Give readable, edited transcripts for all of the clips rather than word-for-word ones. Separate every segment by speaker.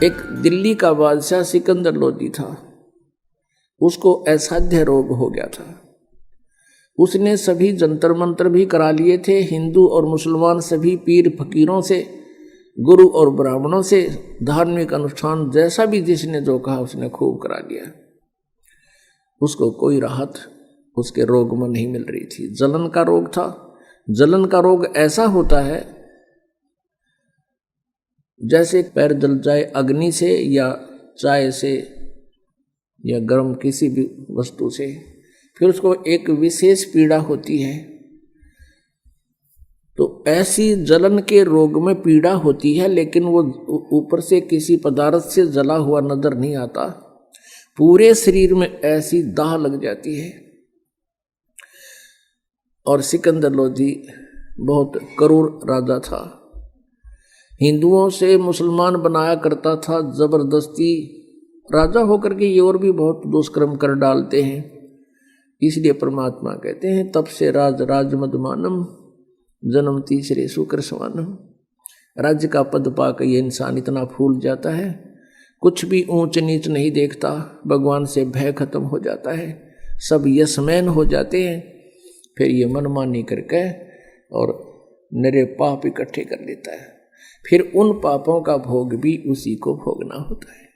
Speaker 1: एक दिल्ली का बादशाह सिकंदर लोदी था। उसको असाध्य रोग हो गया था। उसने सभी जंतर मंत्र भी करा लिए थे, हिंदू और मुसलमान सभी पीर फकीरों से, गुरु और ब्राह्मणों से, धार्मिक अनुष्ठान जैसा भी जिसने जो कहा उसने खूब करा लिया। उसको कोई राहत उसके रोग में नहीं मिल रही थी। जलन का रोग था। जलन का रोग ऐसा होता है जैसे पैर जल जाए अग्नि से या चाय से या गर्म किसी भी वस्तु से, फिर उसको एक विशेष पीड़ा होती है। तो ऐसी जलन के रोग में पीड़ा होती है, लेकिन वो ऊपर से किसी पदार्थ से जला हुआ नजर नहीं आता, पूरे शरीर में ऐसी दाह लग जाती है। और सिकंदर लोदी बहुत क्रूर राजा था, हिंदुओं से मुसलमान बनाया करता था, जबरदस्ती राजा होकर के ये और भी बहुत दुष्कर्म कर डालते हैं। इसलिए परमात्मा कहते हैं तब से राज राज मदमानम जन्म तीसरे शुक्र स्वानम। राज्य का पद पाकर ये इंसान इतना फूल जाता है, कुछ भी ऊंच नीच नहीं देखता, भगवान से भय खत्म हो जाता है, सब यशमैन हो जाते हैं। फिर ये मनमानी करके और निरे पाप इकट्ठे कर लेता है, फिर उन पापों का भोग भी उसी को भोगना होता है।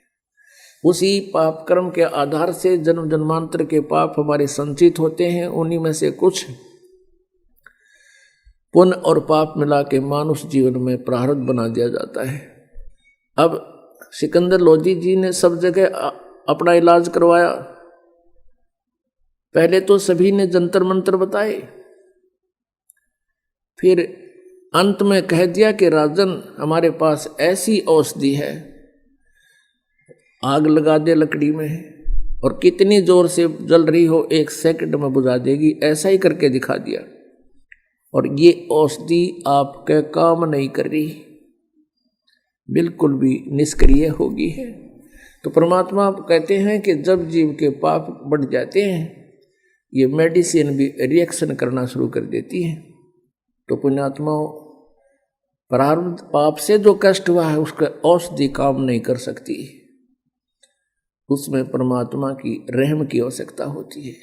Speaker 1: उसी पाप कर्म के आधार से जन्म जन्मांतर के पाप हमारे संचित होते हैं। उन्हीं में से कुछ पुण्य और पाप मिला के मानुष जीवन में प्रारब्ध बना दिया जाता है। अब सिकंदर लोदी जी ने सब जगह अपना इलाज करवाया। पहले तो सभी ने जंतर मंत्र बताए, फिर अंत में कह दिया कि राजन हमारे पास ऐसी औषधि है, आग लगा दे लकड़ी में और कितनी जोर से जल रही हो 1 सेकंड में बुझा देगी। ऐसा ही करके दिखा दिया, और ये औषधि आपके काम नहीं कर रही, बिल्कुल भी निष्क्रिय होगी है। तो परमात्मा कहते हैं कि जब जीव के पाप बढ़ जाते हैं, ये मेडिसिन भी रिएक्शन करना शुरू कर देती है। तो पुण्यात्माओं, प्रारब्ध पाप से जो कष्ट हुआ है उसका औषधि काम नहीं कर सकती, उसमें परमात्मा की रहम की आवश्यकता होती है।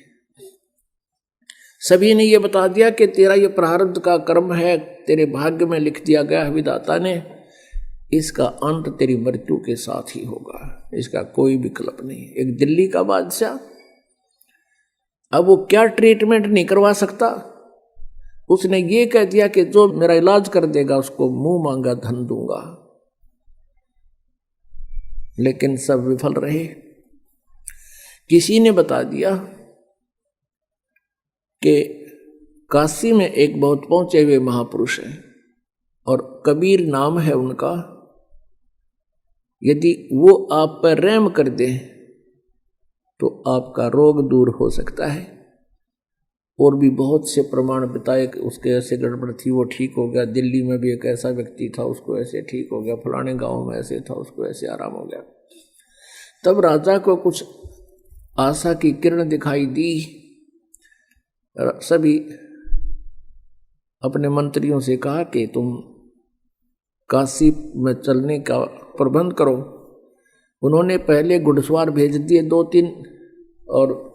Speaker 1: सभी ने ये बता दिया कि तेरा ये प्रारब्ध का कर्म है, तेरे भाग्य में लिख दिया गया है विधाता ने, इसका अंत तेरी मृत्यु के साथ ही होगा, इसका कोई विकल्प नहीं। एक दिल्ली का बादशाह, अब वो क्या ट्रीटमेंट नहीं करवा सकता, उसने ये कह दिया कि जो मेरा इलाज कर देगा उसको मुंह मांगा धन दूंगा। लेकिन सब विफल रहे। किसी ने बता दिया कि काशी में एक बहुत पहुंचे हुए महापुरुष हैं और कबीर नाम है उनका, यदि वो आप पर रहम कर दे तो आपका रोग दूर हो सकता है। और भी बहुत से प्रमाण बताए कि उसके ऐसे गड़बड़ थी, वो ठीक हो गया। दिल्ली में भी एक ऐसा व्यक्ति था, उसको ऐसे ठीक हो गया, फलाने गांव में ऐसे था, उसको ऐसे आराम हो गया। तब राजा को कुछ आशा की किरण दिखाई दी। सभी अपने मंत्रियों से कहा कि तुम काशी में चलने का प्रबंध करो। उन्होंने पहले घुड़सवार भेज दिए 2-3, और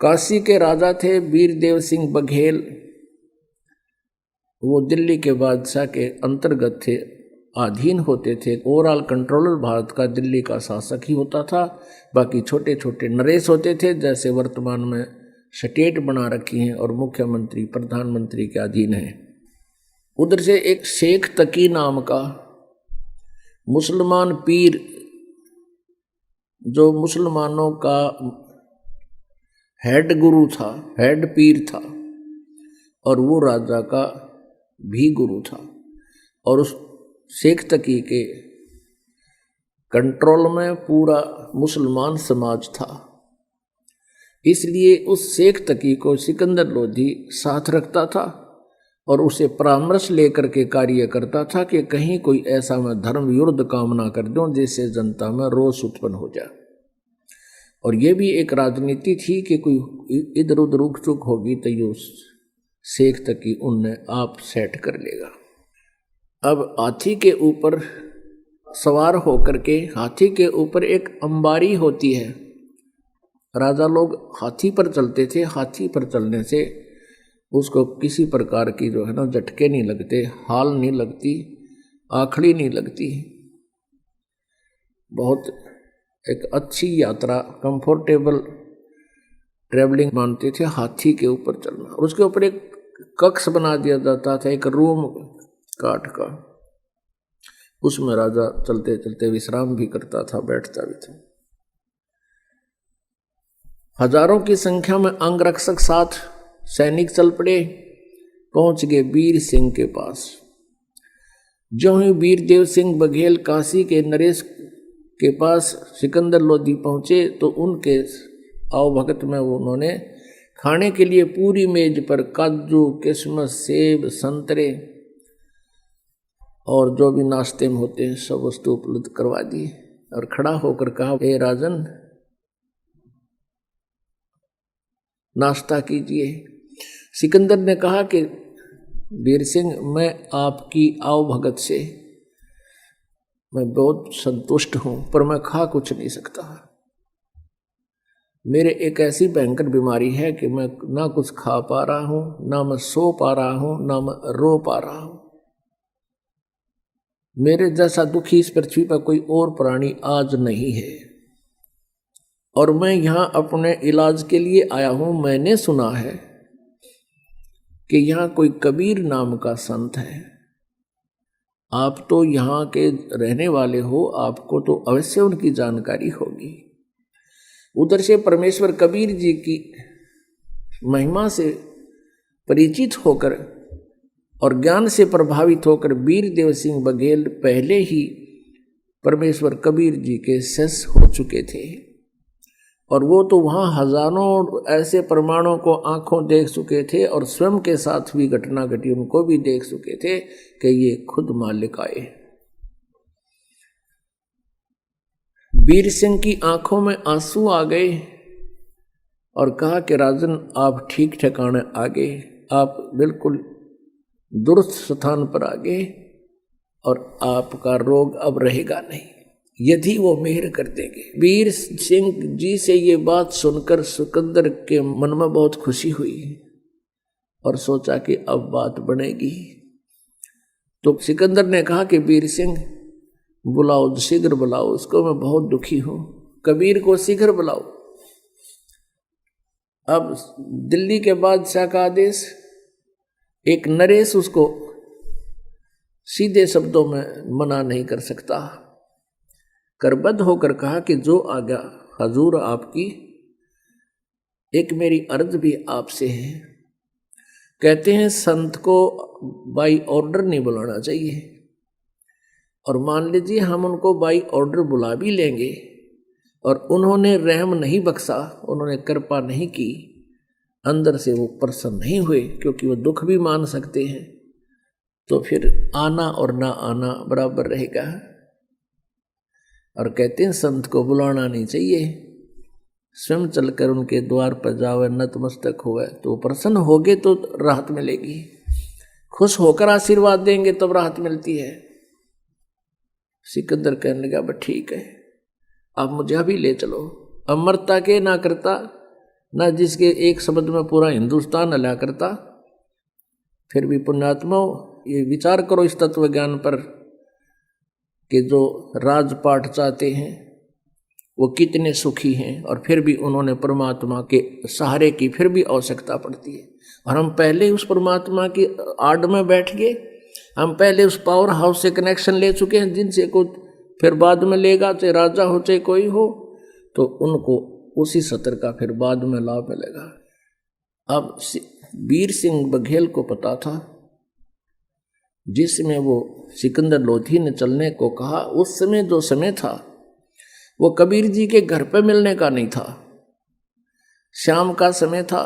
Speaker 1: काशी के राजा थे वीरदेव सिंह बघेल, वो दिल्ली के बादशाह के अंतर्गत थे, अधीन होते थे। ओवरऑल कंट्रोलर भारत का दिल्ली का शासक ही होता था, बाकी छोटे छोटे नरेश होते थे, जैसे वर्तमान में स्टेट बना रखी हैं और मुख्यमंत्री प्रधानमंत्री के अधीन है। उधर से एक शेख तकी नाम का मुसलमान पीर, जो मुसलमानों का हेड गुरु था, हेड पीर था, और वो राजा का भी गुरु था, और उस शेख तकी के कंट्रोल में पूरा मुसलमान समाज था। इसलिए उस शेख तकी को सिकंदर लोदी साथ रखता था और उसे परामर्श लेकर के कार्य करता था कि कहीं कोई ऐसा मैं धर्म विरुद्ध काम ना कर दूं जिससे जनता में रोष उत्पन्न हो जाए। और ये भी एक राजनीति थी कि कोई इधर उधर रुक चुक होगी तो ये शेख तकी उनने आप सेट कर लेगा। अब हाथी के ऊपर सवार होकर के हाथी के ऊपर एक अंबारी होती है। राजा लोग हाथी पर चलते थे। हाथी पर चलने से उसको किसी प्रकार की जो है ना झटके नहीं लगते, हाल नहीं लगती, आखड़ी नहीं लगती। बहुत एक अच्छी यात्रा, कंफर्टेबल ट्रेवलिंग मानते थे हाथी के ऊपर चलना। और उसके ऊपर एक कक्ष बना दिया जाता था, एक रूम काठ का। उसमें राजा चलते चलते विश्राम भी करता था, बैठता भी था। हजारों की संख्या में अंगरक्षक साथ सैनिक चल पड़े, पहुंच गए वीर सिंह के पास। जो ही वीरदेव सिंह बघेल काशी के नरेश के पास सिकंदर लोधी पहुंचे तो उनके आवभगत में उन्होंने खाने के लिए पूरी मेज पर काजू, किशमिश, सेब, संतरे और जो भी नाश्ते में होते हैं सब वस्तु उपलब्ध करवा दी। और खड़ा होकर कहा, हे राजन, नाश्ता कीजिए। सिकंदर ने कहा कि वीर सिंह, मैं आपकी आवभगत से मैं बहुत संतुष्ट हूं, पर मैं खा कुछ नहीं सकता। मेरे एक ऐसी भयंकर बीमारी है कि मैं ना कुछ खा पा रहा हूं, ना मैं सो पा रहा हूं, ना मैं रो पा रहा हूं। मेरे जैसा दुखी इस पृथ्वी पर कोई और प्राणी आज नहीं है। और मैं यहां अपने इलाज के लिए आया हूं। मैंने सुना है कि यहां कोई कबीर नाम का संत है। आप तो यहां के रहने वाले हो, आपको तो अवश्य उनकी जानकारी होगी। उधर से परमेश्वर कबीर जी की महिमा से परिचित होकर और ज्ञान से प्रभावित होकर वीरदेव सिंह बघेल पहले ही परमेश्वर कबीर जी के शिष्य हो चुके थे। और वो तो वहाँ हजारों ऐसे प्रमाणों को आंखों देख चुके थे और स्वयं के साथ भी घटना घटी उनको भी देख चुके थे कि ये खुद मालिक आए। वीर सिंह की आंखों में आंसू आ गए और कहा कि राजन, आप ठीक ठिकाने आ गए, आप बिल्कुल दुरुस्त स्थान पर आ गए और आपका रोग अब रहेगा नहीं, यदि वो मेहर कर देंगे। वीर सिंह जी से ये बात सुनकर सिकंदर के मन में बहुत खुशी हुई और सोचा कि अब बात बनेगी। तो सिकंदर ने कहा कि वीर सिंह, बुलाओ, शीघ्र बुलाओ उसको, मैं बहुत दुखी हूं। कबीर को शीघ्र बुलाओ। अब दिल्ली के बादशाह का आदेश, एक नरेश उसको सीधे शब्दों में मना नहीं कर सकता। करबद्ध होकर कहा कि जो आज्ञा हजूर आपकी, एक मेरी अर्ज भी आपसे है। कहते हैं संत को बाई ऑर्डर नहीं बुलाना चाहिए, और मान लीजिए हम उनको बाई ऑर्डर बुला भी लेंगे और उन्होंने रहम नहीं बख्शा, उन्होंने कृपा नहीं की, अंदर से वो प्रसन्न नहीं हुए, क्योंकि वो दुख भी मान सकते हैं, तो फिर आना और ना आना बराबर रहेगा। और कहते हैं संत को बुलाना नहीं चाहिए, स्वयं चलकर उनके द्वार पर जावे, नतमस्तक होवे, तो प्रसन्न होगे तो राहत मिलेगी। खुश होकर आशीर्वाद देंगे तब राहत मिलती है। सिकंदर कहने लगा, बस ठीक है, आप मुझे अभी ले चलो। अमरता के ना करता, ना जिसके एक शब्द में पूरा हिंदुस्तान हला करता। फिर भी पुण्यात्मा, ये विचार करो इस तत्व ज्ञान पर कि जो राजपाट चाहते हैं वो कितने सुखी हैं, और फिर भी उन्होंने परमात्मा के सहारे की फिर भी आवश्यकता पड़ती है। और हम पहले उस परमात्मा की आड़ में बैठ गए, हम पहले उस पावर हाउस से कनेक्शन ले चुके हैं, जिनसे को फिर बाद में लेगा, चाहे राजा हो चाहे कोई हो, तो उनको उसी सत्र का फिर बाद में लाभ मिलेगा। अब वीर सिंह बघेल को पता था, जिसमें वो सिकंदर लोधी ने चलने को कहा, उस समय जो समय था वो कबीर जी के घर पे मिलने का नहीं था, शाम का समय था।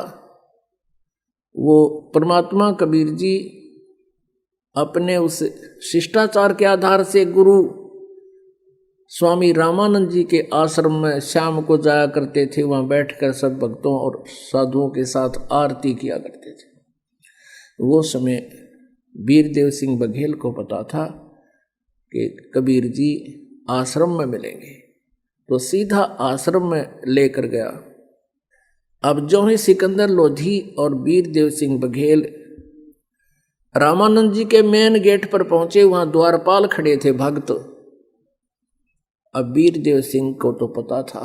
Speaker 1: वो परमात्मा कबीर जी अपने उस शिष्टाचार के आधार से गुरु स्वामी रामानंद जी के आश्रम में शाम को जाया करते थे, वहाँ बैठकर सब भक्तों और साधुओं के साथ आरती किया करते थे। वो समय वीरदेव सिंह बघेल को पता था कि कबीर जी आश्रम में मिलेंगे, तो सीधा आश्रम में लेकर गया। अब जो ही सिकंदर लोधी और वीरदेव सिंह बघेल रामानंद जी के मेन गेट पर पहुंचे, वहां द्वारपाल खड़े थे भक्त। अब वीरदेव सिंह को तो पता था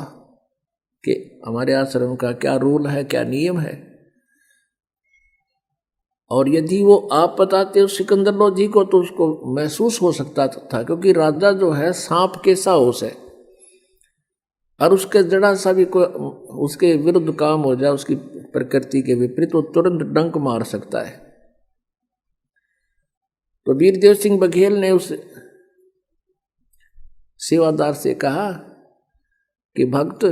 Speaker 1: कि हमारे आश्रम का क्या रूल है, क्या नियम है, और यदि वो आप बताते उस सिकंदर लोधी को तो उसको महसूस हो सकता था, क्योंकि राजा जो है सांप के साहस है, और उसके जरा सा भी कोई उसके विरुद्ध काम हो जाए, उसकी प्रकृति के विपरीत, वो तुरंत डंक मार सकता है। तो वीरदेव सिंह बघेल ने उस सेवादार से कहा कि भक्त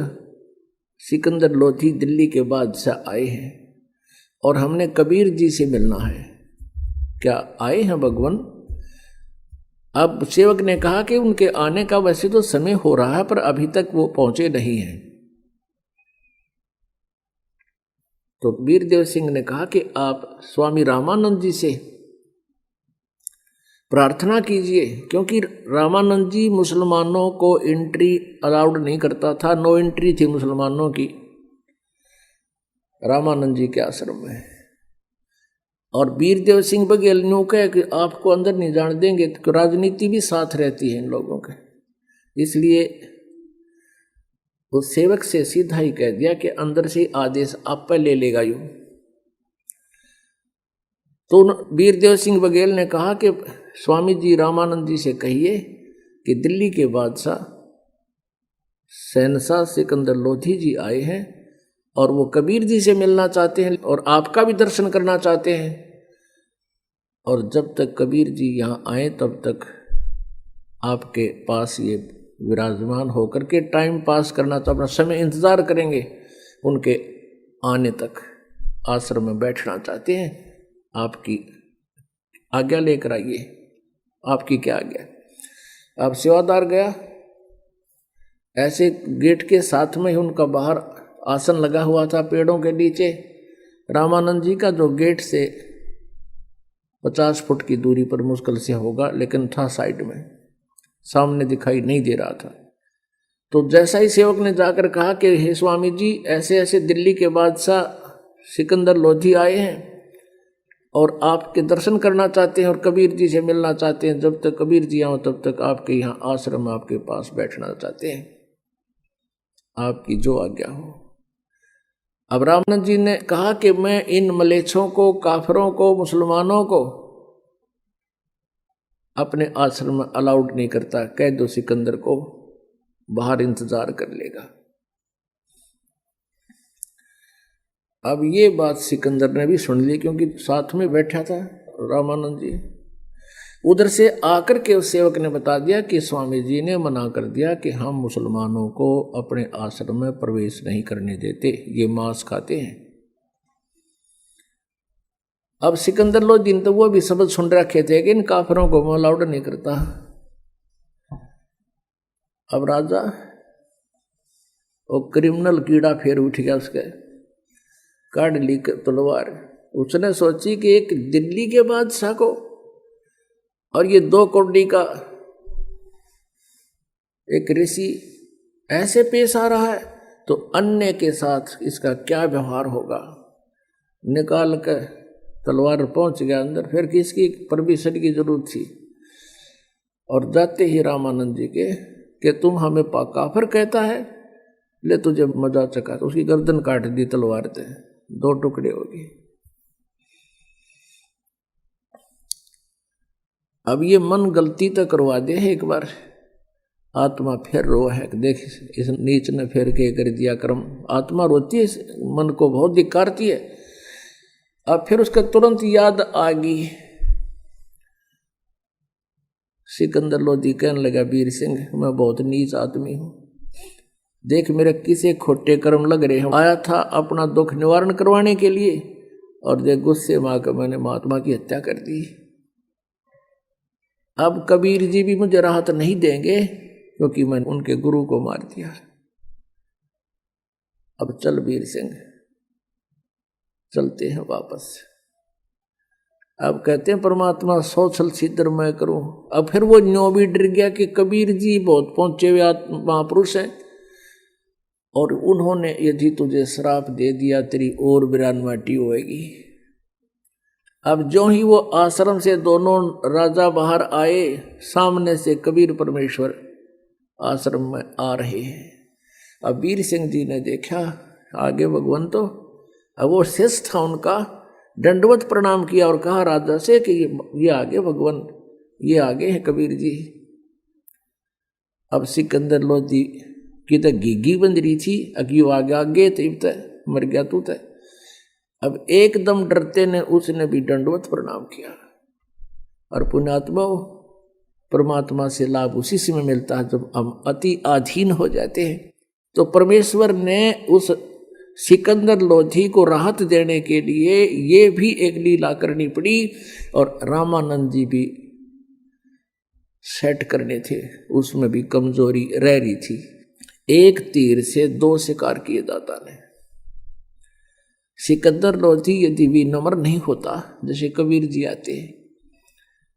Speaker 1: सिकंदर लोधी दिल्ली के बादशाह आए हैं और हमने कबीर जी से मिलना है, क्या आए हैं भगवान? अब सेवक ने कहा कि उनके आने का वैसे तो समय हो रहा है, पर अभी तक वो पहुंचे नहीं हैं। तो वीरदेव सिंह ने कहा कि आप स्वामी रामानंद जी से प्रार्थना कीजिए, क्योंकि रामानंद जी मुसलमानों को एंट्री अलाउड नहीं करता था, नो एंट्री थी मुसलमानों की रामानंद जी के आश्रम में। और वीरदेव सिंह बघेल न्यू कहे कि आपको अंदर नहीं जाने देंगे, तो राजनीति भी साथ रहती है इन लोगों के, इसलिए उस सेवक से सीधा ही कह दिया कि अंदर से आदेश आप पर ले लेगा यूं। तो वीरदेव सिंह बघेल ने कहा कि स्वामी जी रामानंद जी से कहिए कि दिल्ली के बादशाह शहनशाह सिकंदर लोधी जी आए हैं और वो कबीर जी से मिलना चाहते हैं और आपका भी दर्शन करना चाहते हैं, और जब तक कबीर जी यहाँ आए तब तक आपके पास ये विराजमान होकर के टाइम पास करना, तो अपना समय इंतज़ार करेंगे, उनके आने तक आश्रम में बैठना चाहते हैं, आपकी आज्ञा लेकर आइए, आपकी क्या आज्ञा। अब सेवादार गया, ऐसे गेट के साथ में ही उनका बाहर आसन लगा हुआ था पेड़ों के नीचे। रामानंद जी का जो गेट से 50 फुट की दूरी पर मुश्किल से होगा, लेकिन था साइड में, सामने दिखाई नहीं दे रहा था। तो जैसा ही सेवक ने जाकर कहा कि हे स्वामी जी, ऐसे ऐसे दिल्ली के बादशाह सिकंदर लोधी आए हैं और आपके दर्शन करना चाहते हैं और कबीर जी से मिलना चाहते हैं, जब तक कबीर जी आओ तब तक आपके यहाँ आश्रम आपके पास बैठना चाहते हैं, आपकी जो आज्ञा हो। अब रामानंद जी ने कहा कि मैं इन मलेच्छों को, काफरों को, मुसलमानों को अपने आश्रम में अलाउड नहीं करता, कह दो सिकंदर को बाहर इंतजार कर लेगा। अब ये बात सिकंदर ने भी सुन ली, क्योंकि साथ में बैठा था रामानंद जी। उधर से आकर के उस सेवक ने बता दिया कि स्वामी जी ने मना कर दिया कि हम मुसलमानों को अपने आश्रम में प्रवेश नहीं करने देते, ये मांस खाते हैं। अब सिकंदर लोधी तो वो भी शब्द सुन रखे थे कि इन काफरों को मैं अलाउड नहीं करता। अब राजा वो क्रिमिनल कीड़ा फिर उठ गया, उसके काट ली तलवार। उसने सोची कि एक दिल्ली के बादशाह को और ये 2 कौड़ी का एक ऋषि ऐसे पेश आ रहा है, तो अन्य के साथ इसका क्या व्यवहार होगा। निकाल कर तलवार पहुंच गया अंदर, फिर किसकी परमिशन की जरूरत थी। और जाते ही रामानंद जी के कि तुम हमें काफिर कहता है, ले तुझे मजा चका, तो उसकी गर्दन काट दी तलवार से, 2 टुकड़े हो गए। अब ये मन गलती तो करवा दे है, एक बार आत्मा फिर रो है, देख इस नीच ने फिर के कर दिया कर्म। आत्मा रोती है, मन को बहुत धिक्कारती है। अब फिर उसका तुरंत याद आ गई। सिकंदर लोधी कहने लगा, वीर सिंह मैं बहुत नीच आदमी हूं, देख मेरे किसे खोटे कर्म लग रहे हैं। आया था अपना दुख निवारण करवाने के लिए, और देख गुस्से में आकर मैंने महात्मा की हत्या कर दी। अब कबीर जी भी मुझे राहत नहीं देंगे, क्योंकि मैंने उनके गुरु को मार दिया। अब चल वीर सिंह, चलते हैं वापस। अब कहते हैं परमात्मा सोचल छिद्र मैं करूं। अब फिर वो न्यों भी डर गया कि कबीर जी बहुत पहुंचे हुए महापुरुष हैं, और उन्होंने यदि तुझे श्राप दे दिया तेरी और बिरानवाटी होएगी। अब जो ही वो आश्रम से दोनों राजा बाहर आए, सामने से कबीर परमेश्वर आश्रम में आ रहे हैं। अब वीर सिंह जी ने देखा आगे भगवान, तो अब वो शेष था उनका, दंडवत प्रणाम किया और कहा राजा से कि ये आगे भगवान, ये आगे है कबीर जी। अब सिकंदर लोधी की तो घीघी बन रही थी, अगियो आगे आगे तय मर गया तू तय। अब एकदम डरते ने उसने भी दंडवत प्रणाम किया। और पुण्यात्मा परमात्मा से लाभ उसी समय मिलता है जब हम अति अधीन हो जाते हैं। तो परमेश्वर ने उस सिकंदर लोधी को राहत देने के लिए ये भी एक लीला करनी पड़ी, और रामानंद जी भी सेट करने थे, उसमें भी कमजोरी रह रही थी। एक तीर से दो शिकार किए दाता ने। सिकंदर लोधी यदि विनम्र नहीं होता, जैसे कबीर जी आते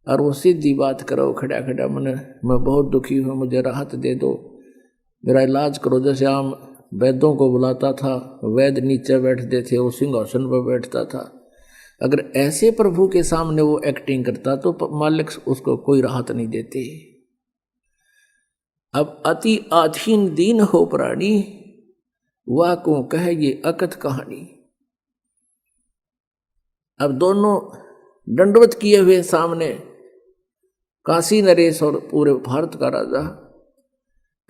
Speaker 1: और वो सीधी बात करो खड़ा खड़ा, मैं बहुत दुखी हूँ, मुझे राहत दे दो, मेरा इलाज करो। जैसे आम वैद्यों को बुलाता था, वैद्य नीचे बैठते थे, वो सिंहासन पर बैठता था। अगर ऐसे प्रभु के सामने वो एक्टिंग करता तो मालिक उसको कोई राहत नहीं देते। अब अति अधीन दीन हो प्राणी, वह को कहे ये अकथ कहानी। अब दोनों दंडवत किए हुए सामने, काशी नरेश और पूरे भारत का राजा,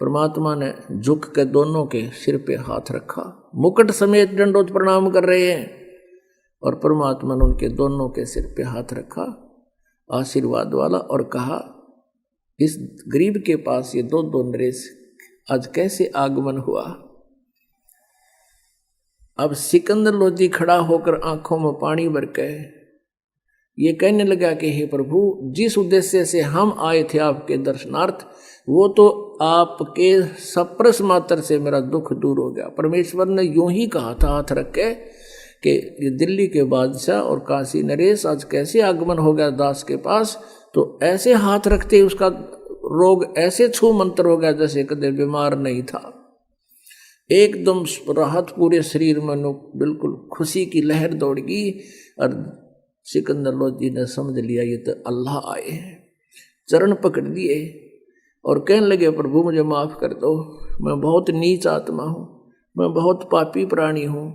Speaker 1: परमात्मा ने झुक के दोनों के सिर पे हाथ रखा, मुकुट समेत दंडवत प्रणाम कर रहे हैं, और परमात्मा ने उनके दोनों के सिर पे हाथ रखा आशीर्वाद वाला, और कहा इस गरीब के पास ये दो नरेश आज कैसे आगमन हुआ। अब सिकंदर लोधी खड़ा होकर आंखों में पानी भर के ये कहने लगा कि हे प्रभु, जिस उद्देश्य से हम आए थे आपके दर्शनार्थ, वो तो आपके सप्रस मात्र से मेरा दुख दूर हो गया। परमेश्वर ने यूं ही कहा था हाथ रख के कि ये दिल्ली के बादशाह और काशी नरेश आज कैसे आगमन हो गया दास के पास। तो ऐसे हाथ रखते उसका रोग ऐसे छू मंत्र हो गया जैसे कदे बीमार नहीं था। एकदम राहत पूरे शरीर में, बिल्कुल खुशी की लहर दौड़ गई। और सिकंदर लोधी ने समझ लिया ये तो अल्लाह आए हैं, चरण पकड़ दिए और कहने लगे प्रभु मुझे माफ कर दो, मैं बहुत नीच आत्मा हूँ, मैं बहुत पापी प्राणी हूँ।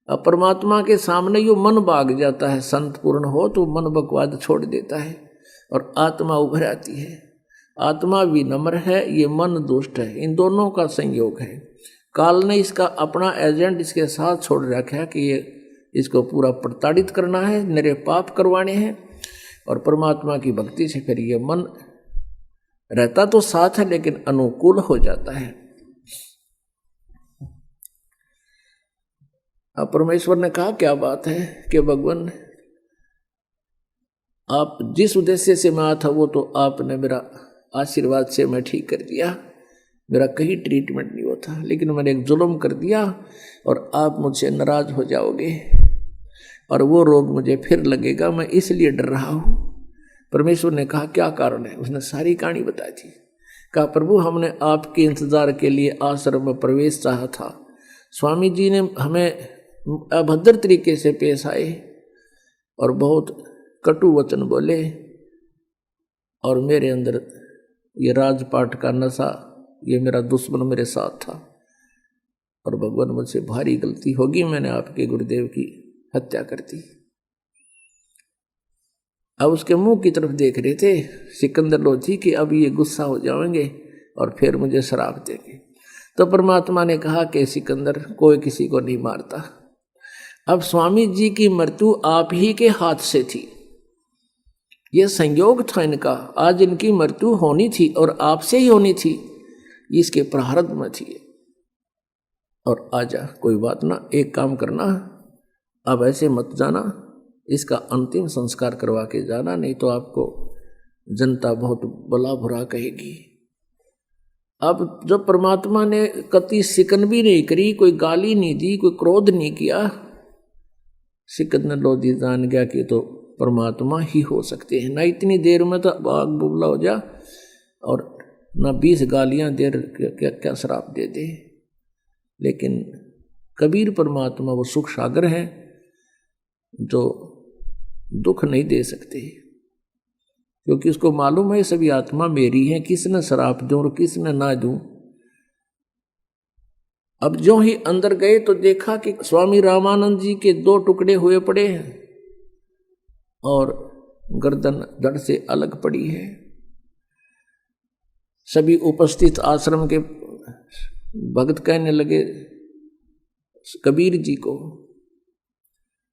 Speaker 1: अब परमात्मा के सामने यो मन भाग जाता है, संत पूर्ण हो तो मन बकवाद छोड़ देता है और आत्मा उभर आती है। आत्मा विनम्र है, ये मन दुष्ट है, इन दोनों का संयोग है। काल ने इसका अपना एजेंट इसके साथ छोड़ रखा है कि ये इसको पूरा प्रताड़ित करना है, मेरे पाप करवाने हैं। और परमात्मा की भक्ति से फिर ये मन रहता तो साथ है लेकिन अनुकूल हो जाता है। अब परमेश्वर ने कहा क्या बात है कि भगवान आप जिस उद्देश्य से मैं आया था वो तो आपने मेरा आशीर्वाद से मैं ठीक कर दिया, मेरा कहीं ट्रीटमेंट नहीं होता, लेकिन मैंने एक जुल्म कर दिया और आप मुझसे नाराज हो जाओगे और वो रोग मुझे फिर लगेगा, मैं इसलिए डर रहा हूँ। परमेश्वर ने कहा क्या कारण है, उसने सारी कहानी बताई थी। कहा प्रभु हमने आपके इंतजार के लिए आश्रम में प्रवेश चाहा था, स्वामी जी ने हमें अभद्र तरीके से पेश आए और बहुत कटु वचन बोले और मेरे अंदर ये राजपाट का नशा, ये मेरा दुश्मन मेरे साथ था और भगवान मुझसे भारी गलती होगी, मैंने आपके गुरुदेव की हत्या कर दी। अब उसके मुंह की तरफ देख रहे थे सिकंदर लोधी कि अब ये गुस्सा हो जाएंगे और फिर मुझे श्राप देंगे। तो परमात्मा ने कहा कि सिकंदर कोई किसी को नहीं मारता। अब स्वामी जी की मृत्यु आप ही के हाथ से थी, यह संयोग था इनका, आज इनकी मृत्यु होनी थी और आपसे ही होनी थी, इसके प्रारब्ध में थी। और आजा कोई बात ना, एक काम करना, अब ऐसे मत जाना, इसका अंतिम संस्कार करवा के जाना, नहीं तो आपको जनता बहुत भला बुरा कहेगी। अब जब परमात्मा ने कति सिकन भी नहीं करी, कोई गाली नहीं दी, कोई क्रोध नहीं किया, सिकंदर लोधी जान गया कि तो परमात्मा ही हो सकते हैं। ना इतनी देर में तो आग बुबला हो जा और ना 20 गालियां दे क्या क्या श्राप दे दे। लेकिन कबीर परमात्मा वो सुख सागर है जो दुख नहीं दे सकते, क्योंकि उसको मालूम है सभी आत्मा मेरी है, किसने श्राप दूं और किसने ना दूं। अब जो ही अंदर गए तो देखा कि स्वामी रामानंद जी के 2 टुकड़े हुए पड़े हैं और गर्दन धड़ से अलग पड़ी है। सभी उपस्थित आश्रम के भक्त कहने लगे कबीर जी को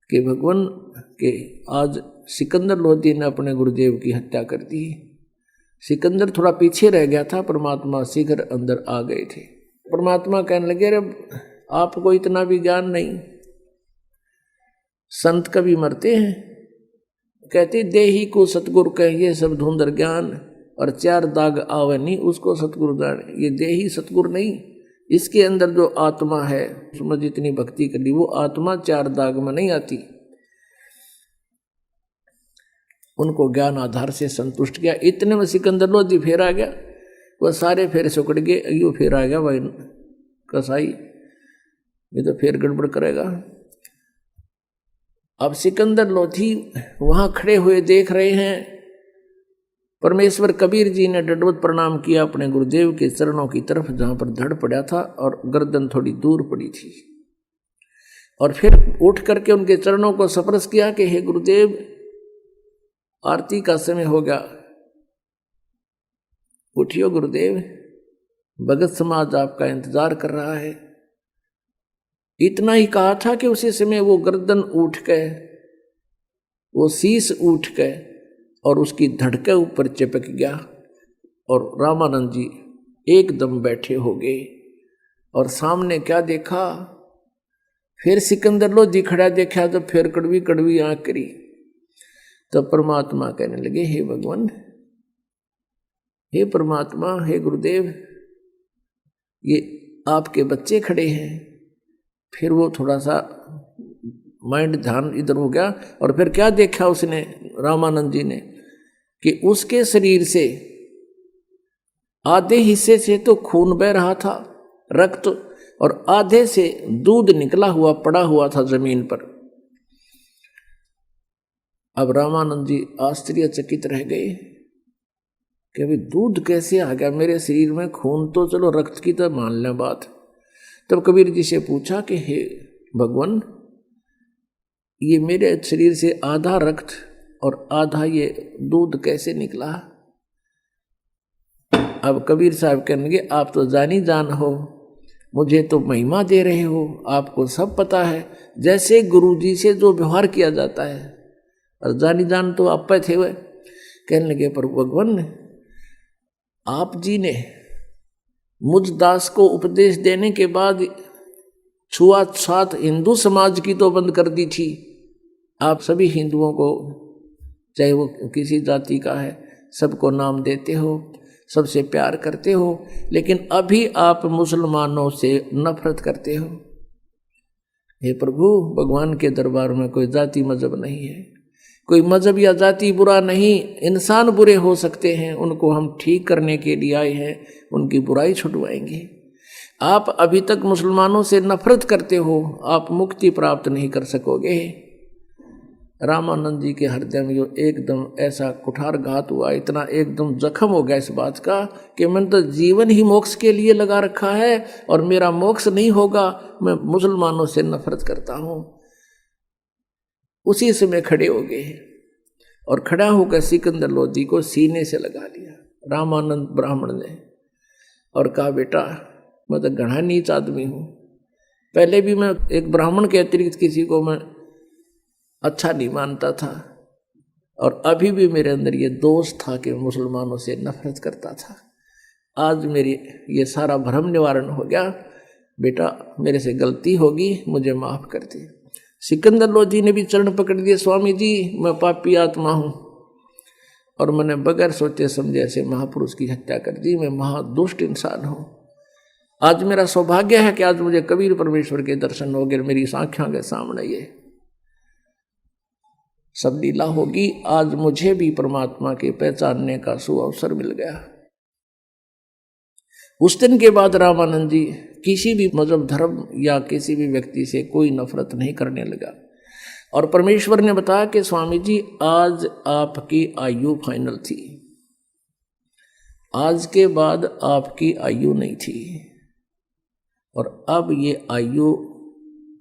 Speaker 1: कि भगवान के आज सिकंदर लोधी ने अपने गुरुदेव की हत्या कर दी। सिकंदर थोड़ा पीछे रह गया था, परमात्मा शीघ्र अंदर आ गए थे। परमात्मा कहने लगे अरे आपको इतना भी ज्ञान नहीं, संत कभी मरते हैं। कहते देही को सतगुरु कहिए सब धुंधर ज्ञान, और 4 दाग आवे नहीं उसको सतगुरु दान। ये देही सतगुरु नहीं, इसके अंदर जो आत्मा है उसमें जितनी भक्ति कर ली वो आत्मा 4 दाग में नहीं आती। उनको ज्ञान आधार से संतुष्ट किया। इतने में सिकंदर लोधी फेर आ गया, वह सारे फेर सुकड़ गए। यो फेर आ गया भाई कसाई, ये तो फेर गड़बड़ करेगा। अब सिकंदर लोधी वहां खड़े हुए देख रहे हैं। परमेश्वर कबीर जी ने दंडवत प्रणाम किया अपने गुरुदेव के चरणों की तरफ जहां पर धड़ पड़ा था और गर्दन थोड़ी दूर पड़ी थी, और फिर उठ करके उनके चरणों को स्पर्श किया कि हे गुरुदेव आरती का समय हो गया, उठियो गुरुदेव, भगत समाज आपका इंतजार कर रहा है। इतना ही कहा था कि उसी समय वो गर्दन उठ गए, वो शीश उठ गए और उसकी धड़के ऊपर चिपक गया और रामानंद जी एकदम बैठे हो गए। और सामने क्या देखा, फिर सिकंदर लोधी खड़ा देखा तो फिर कड़वी कड़वी आंख करी। तो परमात्मा कहने लगे हे भगवान, हे परमात्मा, हे गुरुदेव, ये आपके बच्चे खड़े हैं। फिर वो थोड़ा सा माइंड ध्यान इधर हो गया और फिर क्या देखा उसने रामानंद जी ने कि उसके शरीर से आधे हिस्से से तो खून बह रहा था, रक्त, और आधे से दूध निकला हुआ पड़ा हुआ था जमीन पर। अब रामानंद जी आश्चर्यचकित रह गए कि अभी दूध कैसे आ गया मेरे शरीर में, खून तो चलो रक्त की तो मान लें बात। तब कबीर जी से पूछा कि हे भगवान, ये मेरे शरीर से आधा रक्त और आधा ये दूध कैसे निकला? अब कबीर साहब कहने लगे आप तो जानी जान हो, मुझे तो महिमा दे रहे हो, आपको सब पता है, जैसे गुरुजी से जो व्यवहार किया जाता है, और जानी जान तो आप पे थे। वह कहने लगे पर भगवान, आप जी ने मुझ दास को उपदेश देने के बाद छुआछूत हिंदू समाज की तो बंद कर दी थी। आप सभी हिंदुओं को, चाहे वो किसी जाति का है, सबको नाम देते हो, सबसे प्यार करते हो, लेकिन अभी आप मुसलमानों से नफरत करते हो। हे प्रभु, भगवान के दरबार में कोई जाति मजहब नहीं है, कोई मजहब या जाति बुरा नहीं, इंसान बुरे हो सकते हैं, उनको हम ठीक करने के लिए आए हैं, उनकी बुराई छुटवाएंगे। आप अभी तक मुसलमानों से नफरत करते हो, आप मुक्ति प्राप्त नहीं कर सकोगे। रामानंद जी के हृदय में जो एकदम ऐसा कुठारघात हुआ, इतना एकदम जख्म हो गया इस बात का कि मैंने तो जीवन ही मोक्ष के लिए लगा रखा है और मेरा मोक्ष नहीं होगा, मैं मुसलमानों से नफरत करता हूँ। उसी समय खड़े हो गए और खड़ा होकर सिकंदर लोधी को सीने से लगा लिया रामानंद ब्राह्मण ने, और कहा बेटा मैं तो घना नीच आदमी हूँ, पहले भी मैं एक ब्राह्मण के अतिरिक्त किसी को मैं अच्छा नहीं मानता था, और अभी भी मेरे अंदर ये दोष था कि मैं मुसलमानों से नफरत करता था। आज मेरी ये सारा भ्रम निवारण हो गया, बेटा मेरे से गलती होगी, मुझे माफ़ कर दे। सिकंदर लोधी ने भी चरण पकड़ दिए, स्वामी जी मैं पापी आत्मा हूँ और मैंने बगैर सोचे समझे ऐसे महापुरुष की हत्या कर दी, मैं महादुष्ट इंसान हूँ। आज मेरा सौभाग्य है कि आज मुझे कबीर परमेश्वर के दर्शन हो गए मेरी आँखों के सामने। ये सब लीला होगी। आज मुझे भी परमात्मा के पहचानने का सुअवसर मिल गया। उस दिन के बाद रामानंद जी किसी भी मजहब धर्म या किसी भी व्यक्ति से कोई नफरत नहीं करने लगा। और परमेश्वर ने बताया कि स्वामी जी आज आपकी आयु फाइनल थी, आज के बाद आपकी आयु नहीं थी, और अब ये आयु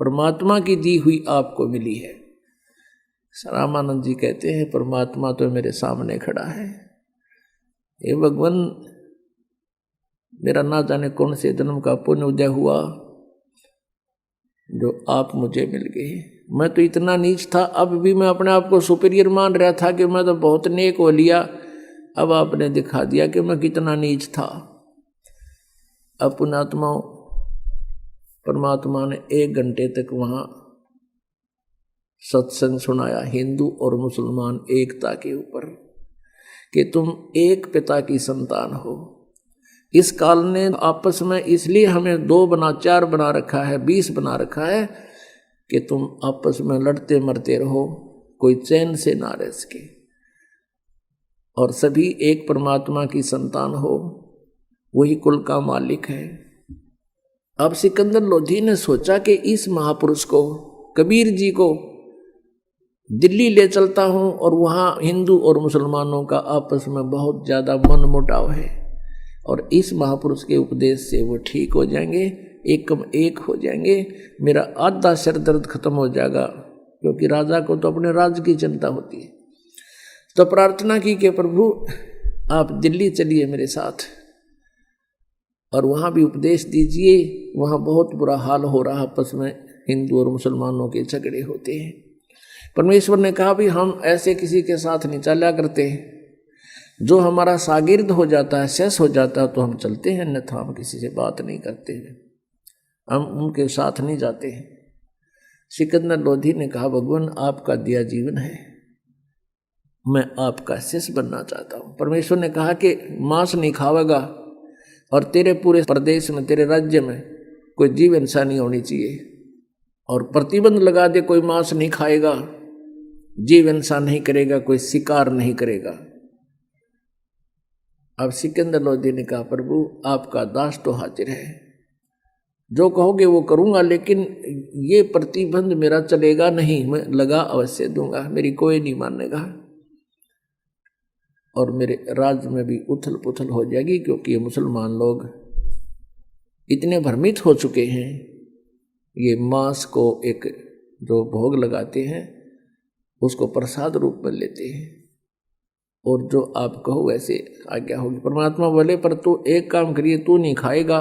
Speaker 1: परमात्मा की दी हुई आपको मिली है। रामानंद जी कहते हैं परमात्मा तो मेरे सामने खड़ा है, हे भगवान मेरा ना जाने कौन से जन्म का पुण्य उदय हुआ जो आप मुझे मिल गए। मैं तो इतना नीच था, अब भी मैं अपने आप को सुपीरियर मान रहा था कि मैं तो बहुत नेक हो लिया। अब आपने दिखा दिया कि मैं कितना नीच था। अब पुण्यात्माओं परमात्मा ने 1 घंटे तक वहाँ सत्संग सुनाया हिंदू और मुसलमान एकता के ऊपर, कि तुम एक पिता की संतान हो। इस काल ने आपस में इसलिए हमें 2 बना 4 बना रखा है, 20 बना रखा है कि तुम आपस में लड़ते मरते रहो, कोई चैन से ना रह सके, और सभी एक परमात्मा की संतान हो, वही कुल का मालिक है। अब सिकंदर लोधी ने सोचा कि इस महापुरुष को, कबीर जी को दिल्ली ले चलता हूं, और वहां हिंदू और मुसलमानों का आपस में बहुत ज्यादा मन मुटाव है, और इस महापुरुष के उपदेश से वो ठीक हो जाएंगे, एकम एक हो जाएंगे, मेरा आधा सिर दर्द खत्म हो जाएगा, क्योंकि राजा को तो अपने राज्य की चिंता होती है। तो प्रार्थना की कि प्रभु आप दिल्ली चलिए मेरे साथ, और वहाँ भी उपदेश दीजिए। वहाँ बहुत बुरा हाल हो रहा, आपस में हिंदू और मुसलमानों के झगड़े होते हैं। परमेश्वर ने कहा भी हम ऐसे किसी के साथ नहीं चला करते, जो हमारा शागिर्द हो जाता है, शेष हो जाता है, तो हम चलते हैं, अन्यथा हम किसी से बात नहीं करते हैं, हम उनके साथ नहीं जाते हैं। सिकंदर लोधी ने कहा भगवान आपका दिया जीवन है, मैं आपका शिष्य बनना चाहता हूँ। परमेश्वर ने कहा कि मांस नहीं खावेगा, और तेरे पूरे प्रदेश में, तेरे राज्य में कोई जीव हिंसा नहीं होनी चाहिए, और प्रतिबंध लगा दे कोई मांस नहीं खाएगा, जीव हिंसा नहीं करेगा, कोई शिकार नहीं करेगा। अब सिकंदर लोधी ने कहा प्रभु आपका दास तो हाजिर है, जो कहोगे वो करूंगा, लेकिन ये प्रतिबंध मेरा चलेगा नहीं, मैं लगा अवश्य दूंगा, मेरी कोई नहीं मानेगा, और मेरे राज्य में भी उथल पुथल हो जाएगी, क्योंकि ये मुसलमान लोग इतने भ्रमित हो चुके हैं। ये मांस को एक जो भोग लगाते हैं उसको प्रसाद रूप में लेते हैं, और जो आप कहो वैसे आज्ञा होगी। परमात्मा बोले पर तू एक काम करिए, तू नहीं खाएगा।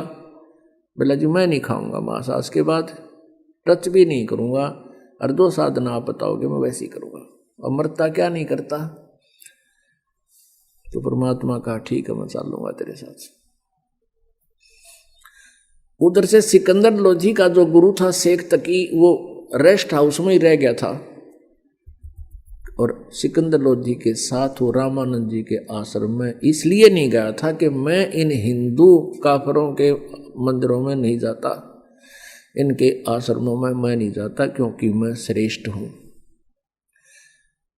Speaker 1: बोला जी मैं नहीं खाऊंगा मांस, आज के बाद टच भी नहीं करूंगा, और 2 साधना आप बताओगे मैं वैसे ही करूंगा, और मरता क्या नहीं करता। तो परमात्मा कहा ठीक है मैं चल लूंगा तेरे साथ। उधर से सिकंदर लोधी का जो गुरु था शेख तकी, वो रेस्ट हाउस में ही रह गया था, और सिकंदर लोधी के साथ वो रामानंद जी के आश्रम में इसलिए नहीं गया था कि मैं इन हिंदू काफरों के मंदिरों में नहीं जाता, इनके आश्रमों में मैं नहीं जाता, क्योंकि मैं श्रेष्ठ हूँ।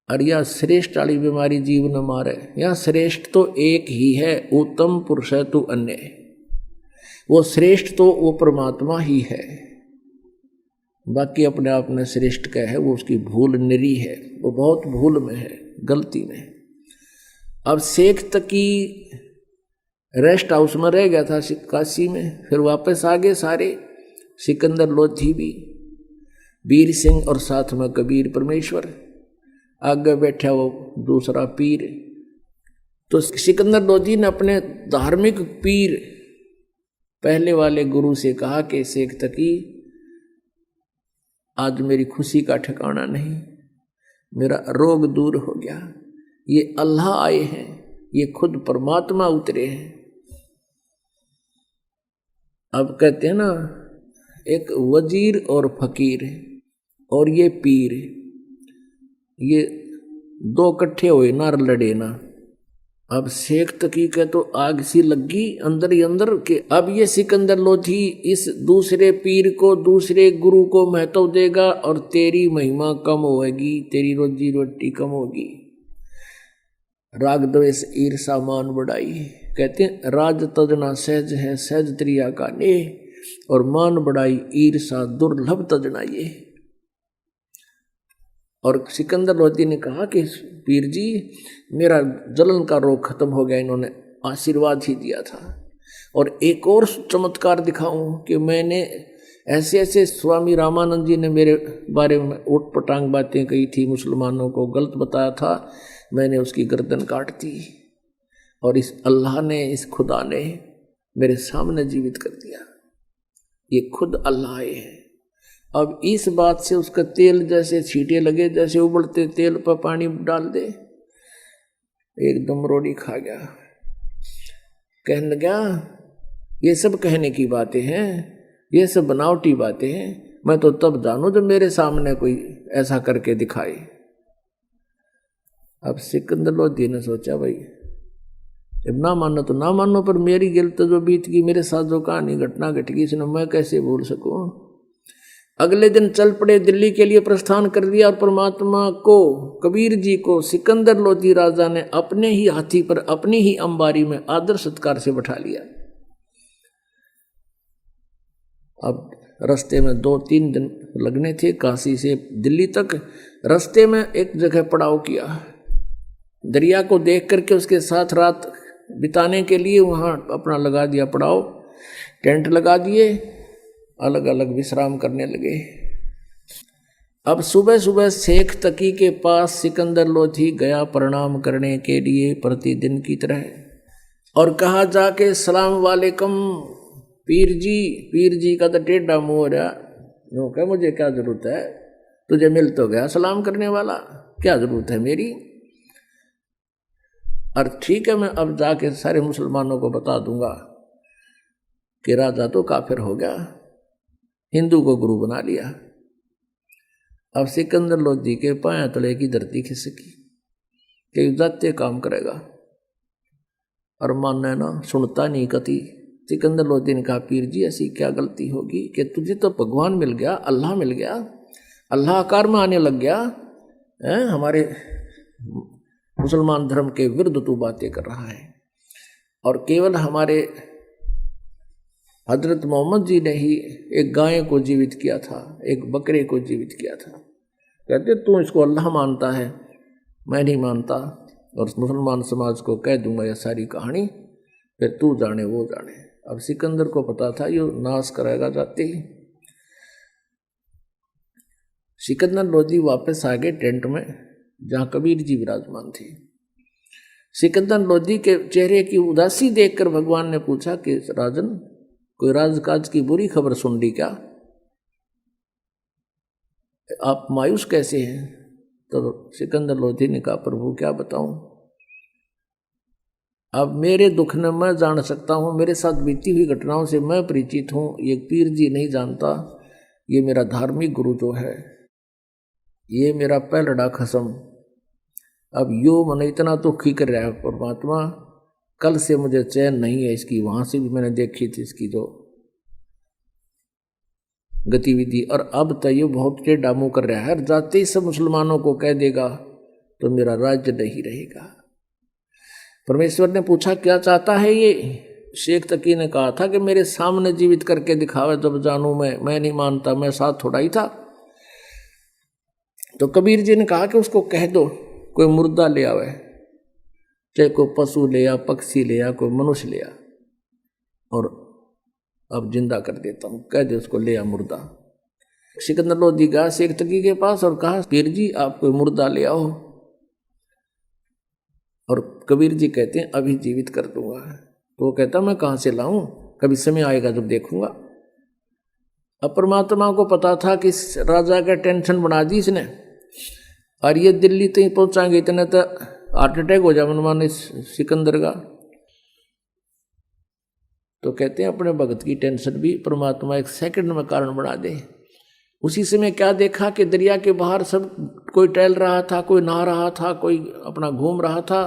Speaker 1: और यह श्रेष्ठ वाली बीमारी जीव न मारे। यह श्रेष्ठ तो एक ही है, उत्तम पुरुष है तू अन्य। वो श्रेष्ठ तो वो परमात्मा ही है, बाकी अपने आप में श्रेष्ठ का है, वो उसकी भूल निरी है, वो बहुत भूल में है, गलती में। अब शेख तकी रेस्ट हाउस में रह गया था काशी में, फिर वापस आ गए सारे, सिकंदर लोधी भी, वीर सिंह और साथ में कबीर परमेश्वर, आगे बैठा वो दूसरा पीर। तो सिकंदर लोधी ने अपने धार्मिक पीर पहले वाले गुरु से कहा कि शेख तकी आज मेरी खुशी का ठिकाना नहीं, मेरा रोग दूर हो गया, ये अल्लाह आए हैं, ये खुद परमात्मा उतरे हैं। अब कहते हैं ना एक वजीर और फकीर और ये पीर, ये 2 इकट्ठे हुए ना लड़े ना, अब शेख तकी के तो आग सी लगी अंदर ही अंदर के अब ये सिकंदर लोधी इस दूसरे पीर को दूसरे गुरु को महत्व देगा और तेरी महिमा कम होगी, तेरी रोजी रोटी कम होगी। राग द्वेष ईर्षा मान बढ़ाई। कहते हैं राज तजना सहज है सहज त्रिया का ने, और मान बढ़ाई ईर्षा दुर्लभ तजना ये। और सिकंदर लोधी ने कहा कि पीर जी मेरा जलन का रोग खत्म हो गया, इन्होंने आशीर्वाद ही दिया था। और एक और चमत्कार दिखाऊं कि मैंने ऐसे ऐसे स्वामी रामानंद जी ने मेरे बारे में ऊट पटांग बातें कही थी, मुसलमानों को गलत बताया था, मैंने उसकी गर्दन काट दी और इस अल्लाह ने, इस खुदा ने मेरे सामने जीवित कर दिया। ये खुद अल्लाह है। अब इस बात से उसका तेल जैसे छींटे लगे, जैसे उबलते तेल पर पानी डाल दे, एकदम रोड़ी खा गया। कहने लगा ये सब कहने की बातें हैं, ये सब बनावटी बातें हैं, मैं तो तब जानूं जब मेरे सामने कोई ऐसा करके दिखाए। अब सिकंदर लोधी ने सोचा भाई जब ना मानो तो ना मानो, पर मेरी गिल्त जो बीत गई, मेरे साथ जो कहानी घटना घट गई, इसने मैं कैसे भूल सकूं। अगले दिन चल पड़े, दिल्ली के लिए प्रस्थान कर दिया और परमात्मा को, कबीर जी को सिकंदर लोधी राजा ने अपने ही हाथी पर अपनी ही अंबारी में आदर सत्कार से बैठा लिया। अब रास्ते में 2-3 दिन लगने थे काशी से दिल्ली तक। रास्ते में एक जगह पड़ाव किया, दरिया को देख करके उसके साथ रात बिताने के लिए वहाँ अपना लगा दिया पड़ाव, टेंट लगा दिए, अलग अलग विश्राम करने लगे। अब सुबह सुबह शेख तकी के पास सिकंदर लोधी गया प्रणाम करने के लिए प्रतिदिन की तरह, और कहा जाके सलाम वालेकुम पीर जी। पीर जी का तो टेढ़ा मुंह हो रहा, यूँ कह मुझे क्या जरूरत है, तुझे मिल तो गया सलाम करने वाला, क्या जरूरत है मेरी। और ठीक है मैं अब जाके सारे मुसलमानों को बता दूंगा कि राजा तो काफिर हो गया, हिंदू को गुरु बना लिया। अब सिकंदर लोधी के पाया तले की धरती खिसकी कि जाते काम करेगा, और मानना ना सुनता नहीं कति। सिकंदर लोधी ने कहा पीर जी ऐसी क्या गलती होगी कि तुझे तो भगवान मिल गया, अल्लाह मिल गया, अल्लाह आकार में आने लग गया है, हमारे मुसलमान धर्म के विरुद्ध तू बातें कर रहा है। और केवल हमारे हजरत मोहम्मद जी ने ही एक गाय को जीवित किया था, एक बकरे को जीवित किया था। कहते तू इसको अल्लाह मानता है, मैं नहीं मानता, और मुसलमान समाज को कह दूंगा यह सारी कहानी, फिर तू जाने वो जाने। अब सिकंदर को पता था ये नाश कराएगा जाते ही। सिकंदर लोधी वापस आ गए टेंट में जहां कबीर जी विराजमान थे। सिकंदर लोधी के चेहरे की उदासी देखकर भगवान ने पूछा कि राजन कोई राजकाज की बुरी खबर सुन ली क्या, आप मायूस कैसे हैं। तो सिकंदर लोधी ने कहा प्रभु क्या बताऊं, अब मेरे दुख ने मैं जान सकता हूं, मेरे साथ बीती हुई घटनाओं से मैं परिचित हूं, ये पीर जी नहीं जानता। ये मेरा धार्मिक गुरु जो है, ये मेरा पहलड़ा खसम, अब यो मन इतना दुखी कर रहा है परमात्मा, कल से मुझे चैन नहीं है इसकी। वहां से भी मैंने देखी थी इसकी जो गतिविधि, और अब तक ये बहुत टेढ़ा मुंह कर रहा है, जाते ही सब मुसलमानों को कह देगा तो मेरा राज्य नहीं रहेगा। परमेश्वर ने पूछा क्या चाहता है ये। शेख तकी ने कहा था कि मेरे सामने जीवित करके दिखावे जब जानू मैं नहीं मानता, मैं साथ थोड़ा ही था। तो कबीर जी ने कहा कि उसको कह दो कोई मुर्दा ले आवे, चाहे कोई पशु ले आ, पक्षी ले आ, कोई मनुष्य ले आ, और अब जिंदा कर देता हूँ, कह दे उसको ले आ मुर्दा। सिकंदर लोधी गया शेख तकी के पास और कहा पीर जी आप कोई मुर्दा ले आओ, और कबीर जी कहते हैं अभी जीवित कर दूंगा। तो वो कहता मैं कहाँ से लाऊं, कभी समय आएगा जब देखूंगा। अब परमात्मा को पता था कि राजा का टेंशन बना दी इसने, और ये दिल्ली तक ही पहुंचाएंगे, इतने तो हार्ट अटैक हो जाए मनमाने सिकंदर का। तो कहते हैं अपने भगत की टेंशन भी परमात्मा एक सेकंड में कारण बना दे। उसी समय क्या देखा कि दरिया के बाहर सब कोई टहल रहा था, कोई नहा रहा था, कोई अपना घूम रहा था,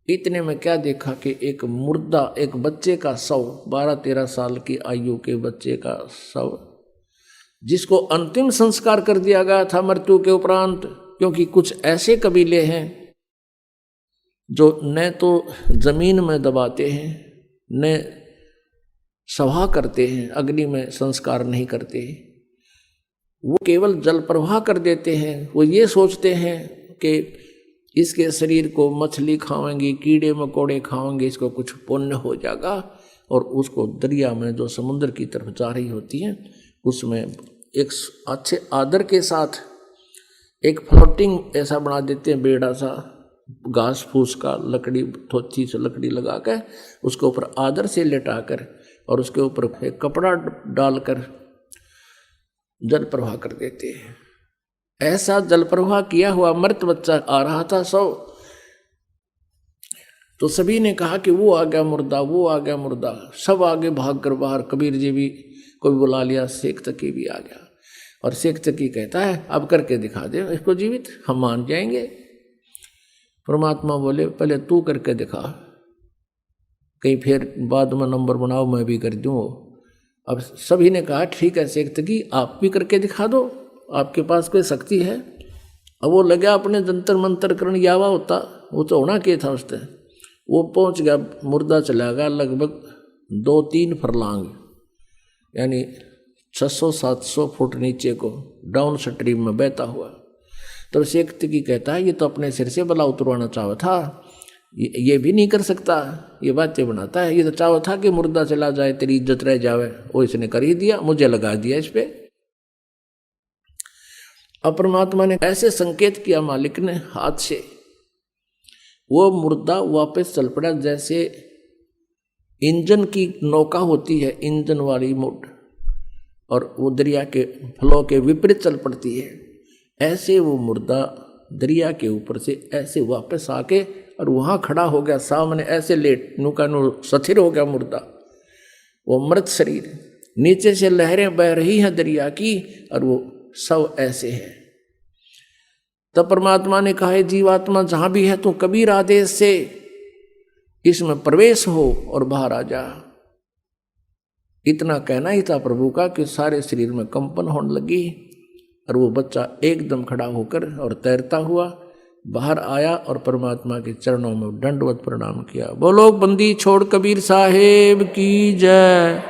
Speaker 1: इतने में क्या देखा कि एक मुर्दा, एक बच्चे का शव, 12-13 साल की आयु के बच्चे का शव, जिसको अंतिम संस्कार कर दिया गया था मृत्यु के उपरांत। क्योंकि कुछ ऐसे कबीले हैं जो न तो जमीन में दबाते हैं, न सभा करते हैं, अग्नि में संस्कार नहीं करते, वो केवल जल प्रवाह कर देते हैं। वो ये सोचते हैं कि इसके शरीर को मछली खाएंगी, कीड़े मकोड़े खाएंगे, इसको कुछ पुण्य हो जाएगा, और उसको दरिया में जो समुद्र की तरफ जा रही होती है उसमें एक अच्छे आदर के साथ एक फ्लोटिंग ऐसा बना देते हैं, बेड़ा सा, घास फूस का, लकड़ी, थोची से लकड़ी लगा कर उसके ऊपर आदर से लेटाकर और उसके ऊपर एक कपड़ा डालकर जल प्रवाह कर देते हैं। ऐसा जल प्रवाह किया हुआ मृत बच्चा आ रहा था शव, तो सभी ने कहा कि वो आ गया मुर्दा, वो आ गया मुर्दा। सब आगे भाग कर बाहर, कबीर जी भी कोई बुला लिया, शेख तकी भी आ गया। और शेख तकी कहता है अब करके दिखा दे इसको जीवित, हम मान जाएंगे। परमात्मा बोले पहले तू करके दिखा, कहीं फिर बाद में नंबर बनाओ मैं भी कर दूँ। अब सभी ने कहा ठीक है शेख तकी, आप भी करके दिखा दो, आपके पास कोई शक्ति है। अब वो लगा अपने जंतर मंतर करण, यावा होता वो तो होना क्या था उससे। वो पहुंच गया, मुर्दा चला गया लगभग 2-3 फरलांग, यानी 600-700 फुट नीचे को डाउन स्ट्रीम में बहता हुआ। तो शेख तकी कहता है ये तो अपने सिर से बला उतरवाना चाहा था, ये भी नहीं कर सकता, ये बातें बनाता है। ये तो चाहा था कि मुर्दा चला जाए, तेरी इज्जत रह जावे, वो इसने कर ही दिया, मुझे लगा दिया इस पे। अब परमात्मा ने ऐसे संकेत किया मालिक ने हाथ से, वो मुर्दा वापस चल पड़ा। जैसे इंजन की नौका होती है, इंजन वाली मोट, और वो दरिया के फ्लो के विपरीत चल पड़ती है, ऐसे वो मुर्दा दरिया के ऊपर से ऐसे वापस आके और वहाँ खड़ा हो गया सामने, ऐसे लेट नुका नु स्थिर हो गया मुर्दा, वो मृत शरीर। नीचे से लहरें बह रही हैं दरिया की और वो सब ऐसे है। तब परमात्मा ने कहा जीवात्मा जहां भी है तो कबीर आदेश से इसमें प्रवेश हो और बाहर आ जा। इतना कहना ही था प्रभु का कि सारे शरीर में कंपन होने लगी और वो बच्चा एकदम खड़ा होकर और तैरता हुआ बाहर आया और परमात्मा के चरणों में दंडवत प्रणाम किया। बोलो बंदी छोड़ कबीर साहेब की जय।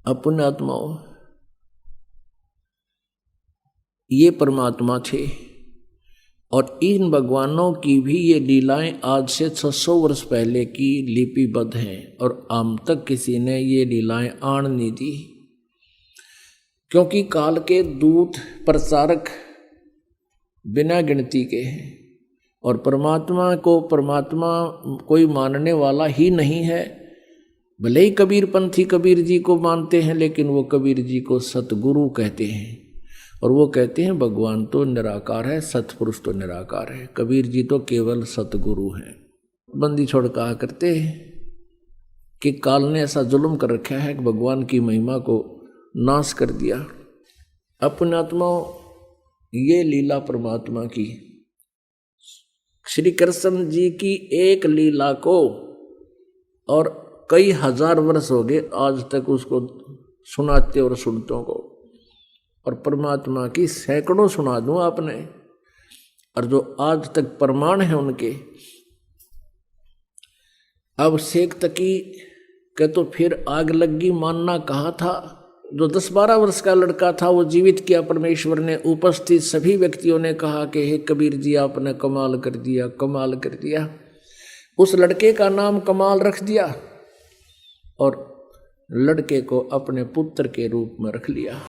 Speaker 1: अपने आत्माओं, ये परमात्मा थे और इन भगवानों की भी ये लीलाएं आज से 600 वर्ष पहले की लिपिबद्ध हैं और आम तक किसी ने ये लीलाएं आण नहीं दी, क्योंकि काल के दूत प्रचारक बिना गिनती के हैं और परमात्मा को परमात्मा कोई मानने वाला ही नहीं है। भले ही कबीर पंथी कबीर जी को मानते हैं, लेकिन वो कबीर जी को सतगुरु कहते हैं और वो कहते हैं भगवान तो निराकार है, सतपुरुष तो निराकार है, कबीर जी तो केवल सतगुरु हैं। बंदी छोड़ कहा करते हैं कि काल ने ऐसा जुल्म कर रखा है कि भगवान की महिमा को नाश कर दिया। अपने आत्माओं, ये लीला परमात्मा की, श्री कृष्ण जी की एक लीला को और कई हजार वर्ष हो गए आज तक उसको सुनाते और सुनतों को, और परमात्मा की सैकड़ों सुना दूं आपने, और जो आज तक प्रमाण है उनके। अब शेख तकी के तो फिर आग लगी मानना कहा था। जो 10-12 वर्ष का लड़का था वो जीवित किया परमेश्वर ने। उपस्थित सभी व्यक्तियों ने कहा कि हे कबीर जी आपने कमाल कर दिया, कमाल कर दिया। उस लड़के का नाम कमाल रख दिया और लड़के को अपने पुत्र के रूप में रख लिया।